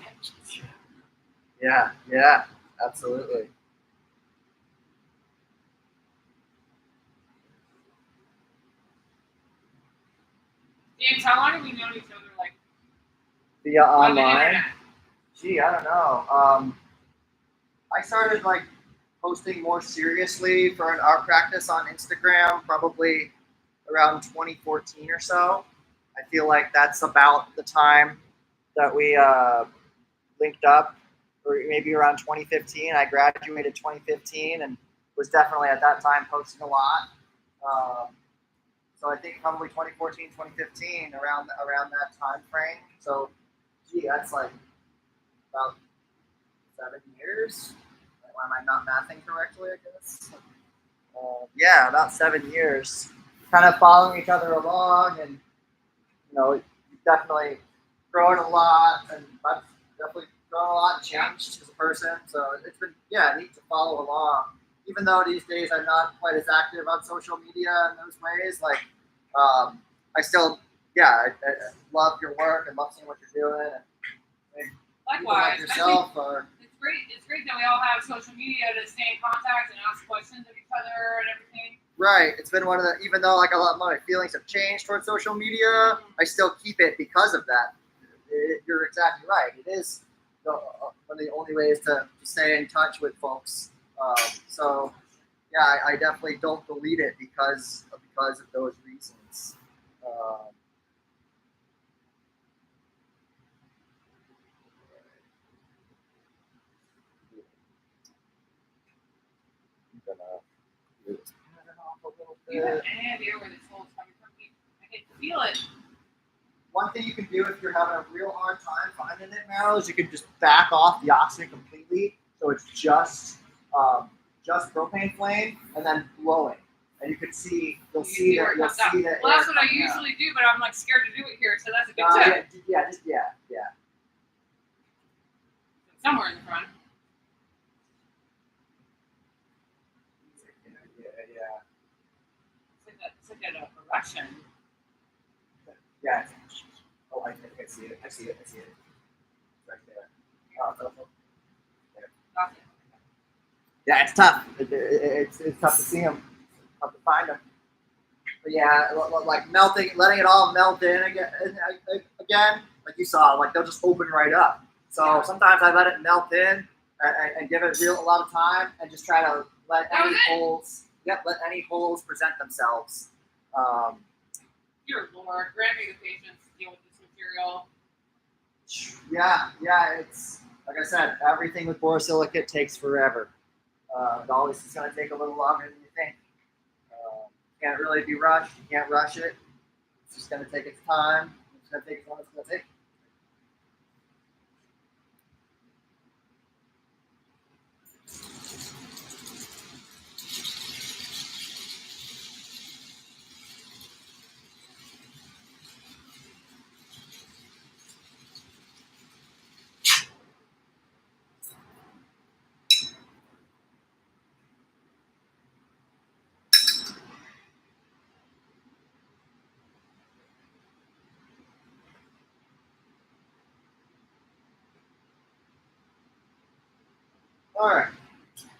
Yeah, absolutely. James, how long have we known each other? Like Via on the online. internet? Gee, I don't know. I started like posting more seriously for an art practice on Instagram probably around 2014 or so. I feel like that's about the time that we linked up, or maybe around 2015. I graduated 2015 and was definitely at that time posting a lot. So I think probably 2014, 2015, around that time frame. So, gee, that's like about 7 years. Am I not mathing correctly? I guess. Yeah, about 7 years. Kind of following each other along, and you've definitely grown a lot, and I've definitely grown a lot and changed as a person. So it's been neat to follow along. Even though these days I'm not quite as active on social media in those ways, like I still I love your work and love seeing what you're doing. And Likewise, like yourself, it's great that we all have social media to stay in contact and ask questions of each other and everything. Right. It's been one of the, even though like a lot of my feelings have changed towards social media, I still keep it because of that. You're exactly right. It is one of the only ways to stay in touch with folks. So yeah, I definitely don't delete it because of those reasons. I'm gonna do this pattern off a little Do you have bit. any idea where this hole is coming from? I can feel it. One thing you can do if you're having a real hard time finding it, Meryl, is you can just back off the oxygen completely, so it's just propane flame, and then blowing, and you'll see that. Well, that's what I usually do, but I'm like scared to do it here, so that's a good tip. Yeah. Somewhere in the front. Yeah. It's like a Russian. Yeah. Oh, I see it. I see it. Right there. Oh, there. Gotcha. Yeah, it's tough. It's tough to see them, tough to find them. But yeah, like melting, letting it all melt in again, like you saw, like they'll just open right up. So sometimes I let it melt in and give it a lot of time, and just try to let any holes present themselves. Dear Lord, grant me the patience to deal with this material. Yeah, it's like I said, everything with borosilicate takes forever. It's going to take a little longer than you think. Can't really be rushed. You can't rush it. It's just going to take its time. It's going to take as long as it's going to take. All right.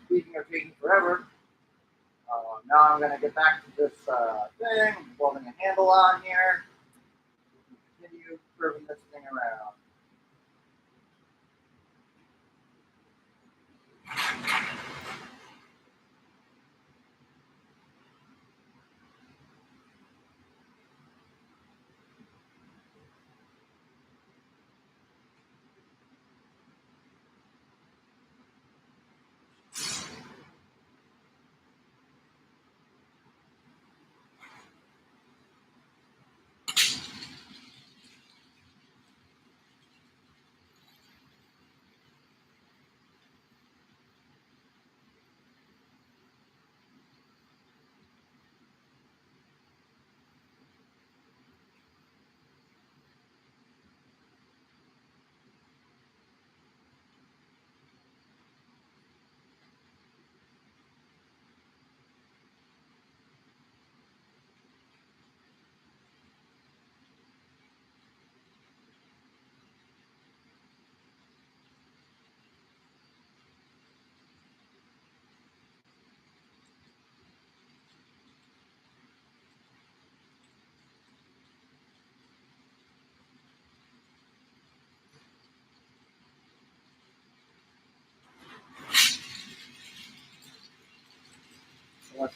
Speaking of taking forever, now I'm going to get back to this thing. I'm building a handle on here. Continue curving this thing around.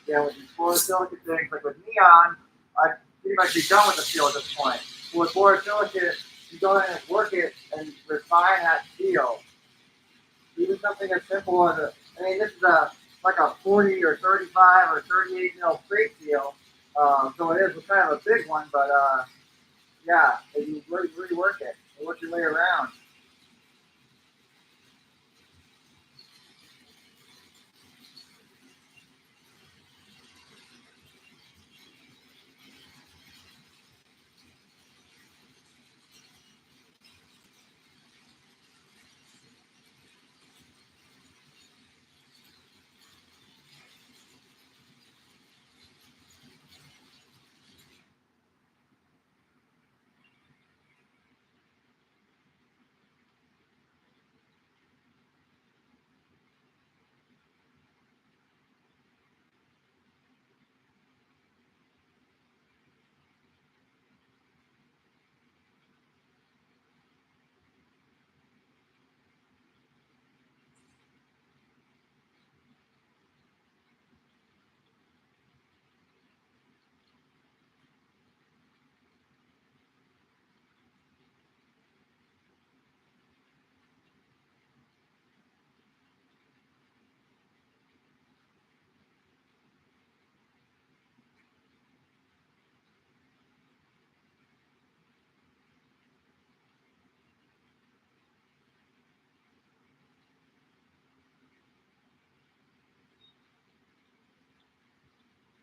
with these borosilicate things, like with neon, I'd pretty much be done with the feel at this point. But with borosilicate, you go in and work it and refine that feel. Even something as simple as this is like a 40 or 35 or 38 mil plate seal. So it is kind of a big one, but yeah, you rework it and work your way around.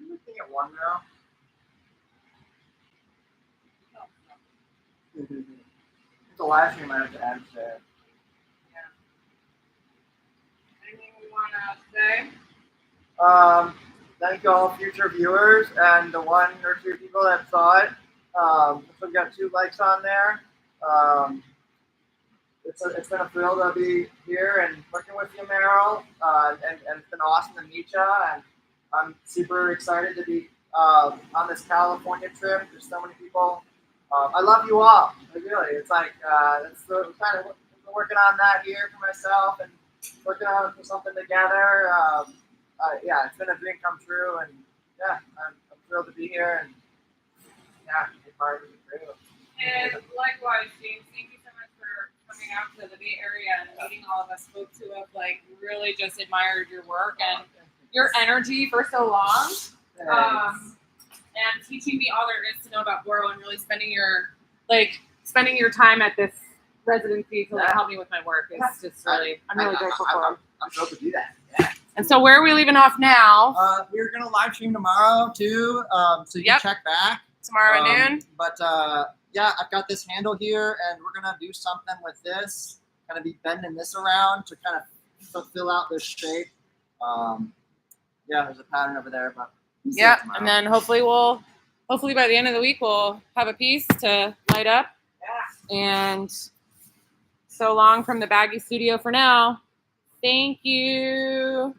You think at one now? It's the last thing I might have to add there. Yeah. Anything we want to say? Thank all future viewers and the 1 or 2 people that saw it. So we got 2 likes on there. It's been a thrill to be here and working with you, Meryl, and it's been awesome to meet you. And I'm super excited to be on this California trip. There's so many people. I love you all. Really, it's like it's kind of working on that here for myself and working on something together. Yeah, it's been a dream come true, and yeah, I'm thrilled to be here and yeah, be part of the crew. And likewise, James, thank you so much for coming out to the Bay Area and meeting all of us folks who have really just admired your work and your energy for so long. And teaching me all there is to know about boro and really spending your time at this residency to help me with my work. It's just really, I'm really grateful for it. I'm thrilled to do that. Yeah. And so where are we leaving off now? We're gonna live stream tomorrow too, so you can check back Tomorrow at noon. But yeah, I've got this handle here, and we're gonna do something with this. Gonna be bending this around to kind of fill out this shape. Yeah, there's a pattern over there, but yeah, and then hopefully by the end of the week we'll have a piece to light up. Yeah. And so long from the BAGI studio for now. Thank you.